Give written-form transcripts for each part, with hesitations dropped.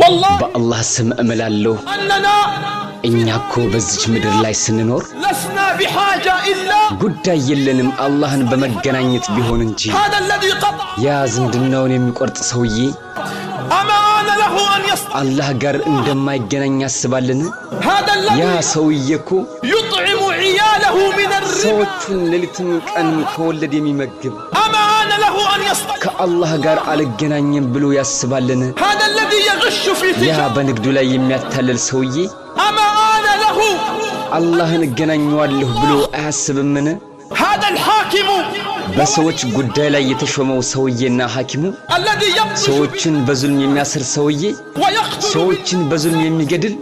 والله بالله سم أملالله أننا إنكو بزج مدر لاي سننور لسنا بحاجة إلا قد يلنم اللهن بمجنانيت بيهون انجي هذا الذي قطع يا زمدناون يميقرط سويي أما أنا له أن يصطلح الله قار اندما يجنان يسبالن هذا الذي يا سويكو يطعم عياله من الربا سوچن ليلتن قن كولد يميمغب أما أنا له أن يصطلح كالله قار አልገናኝም ብሎ ያስባልን هذا الذي يغش في ያ تجارة በንግዱ ላይ የሚያታለል ሰውዬ أما أنا له አላህን ገናኛዋለሁ ብሎ አያስብምን هذا الحاكم በሰዎች ጉዳይ ላይ የተሾመው ሰውዬና ሐኪሙ الذي يبطش ሰዎችን በዙልም የሚያስር ሰውዬ ويقتل ሰዎችን በዙልም የሚገድል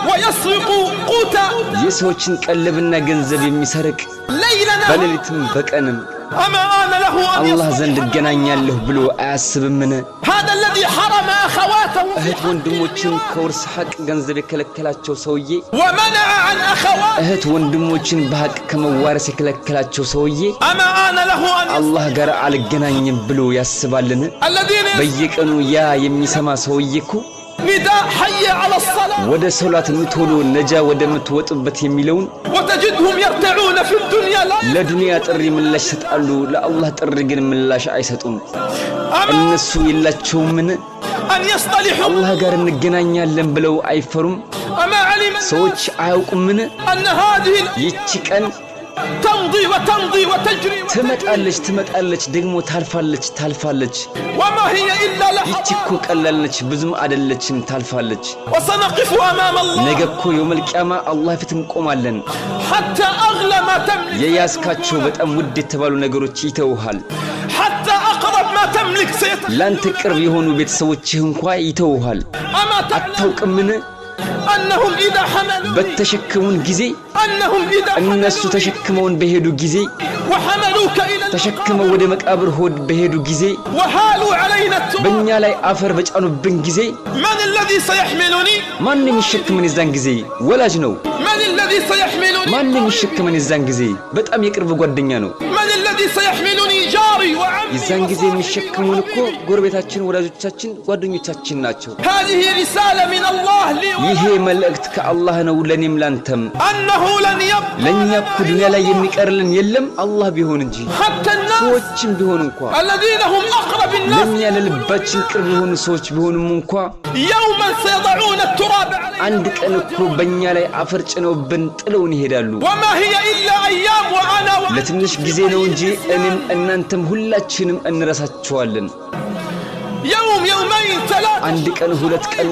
ويسرق قوتا የሰዎችን ቀለብና ገንዘብ የሚሰርቅ ليلنا በሌሊትም በቀንም أما أنا له أن አላህ يصطلح ዘንድ ገናኛለሁ ብሎ አያስብምን هذا الذي حرم أخواته እህት ወንድሞችን ከውርስ ሐቅ ገንዘብ የከለከላቸው ሰውዬ ومنع عن أخواته እህት ወንድሞችን በሐቅ ከመዋረስ የከለከላቸው ሰውዬ أما أنا له أن አላህ ጋር አልገናኝም ብሎ ያስባልን الذين በየቀኑ ያ የሚሰማ ሰውዬኮ نداء حي على الصلاة ወደ ሶላት ምትወሉ ነጃ ወደ ምትወጡበት የሚለውን وتجدهم يرتعون في الدنيا لا ለዱንያ ጥሪ ምላሽ ሰጣሉ ለአላህ ጥሪ ግን ምላሽ አይሰጡም أما እነሱ የላቸውምን أن يصطلحوا አላህ ጋር እንገናኛለን ብለው አይፈሩም أما علم ሰዎች አያውቁምን أن هذه ይቺ ቀን تمضي وتمضي وتجري ትመጣለች ደግሞ ታልፋለች وما هي إلا لحظة ይቺ እኮ ቀላል ነች ብዙም አይደለችም ታልፋለች وسنقف أمام الله ነገ እኮ የውመል ቂያማ አላህ ፊት እንቆማለን حتى أغلى ما تملك የያዝካቸው በጣም ውድ የተባሉ ነገሮች ይተውሃል حتى أقرب ما تملك ላንተ ቅርብ የሆኑ ቤተሰቦችህ እንኳን ይተውሃል أما تعلم አታውቅምን أنهم إذا حملوا በተሸከሙን ጊዜ أنهم إذا እነሱ ተሸክመውን በሄዱ ጊዜ وحملوك إلى ተሸክመው ወደ መቃብር ሆድ በሄዱ ጊዜ وحالوا علينا التراب በእኛ ላይ አፈር በጫኑብን ጊዜ من الذي سيحملني ማን የሚሸከመን የዛን ጊዜ ወላጅ ነው من الذي سيحملني ማን የሚሸከመን የዛን ጊዜ በጣም የቅርብ ጓደኛ ነው من الذي سيحملني جاري وعمي የዛን ጊዜ የሚሸከሙን እኮ ጎረቤታችን ወላጆቻችን ጓደኞቻችን ናቸው هذه رسالة من الله لي ይሄ መልእክት ከአላህ ነው ለኔም ላንተም أنه لن يبقى ለኛ እኮ ዱንያ ላይ የሚቀርልን የለም አላህ ቢሆን እንጂ حتى الناس ሰዎችም ቢሆን እንኳን الذين هم أقرب الناس ለኛ ለልባችን ቅርብ የሆኑ ሰዎች ቢሆንም እንኳን يوما سيضعون التراب علينا አንድ ቀን እኮ በእኛ ላይ አፈር ጭነውብን ጥለውን ይሄዳሉ وما هي إلا أيام وأنا ለትንሽ ጊዜ ነው እንጂ እኔም እናንተም ሁላችንም እንረሳቸዋለን يوم يومين ثلاثة አንድ ቀን ሁለት ቀን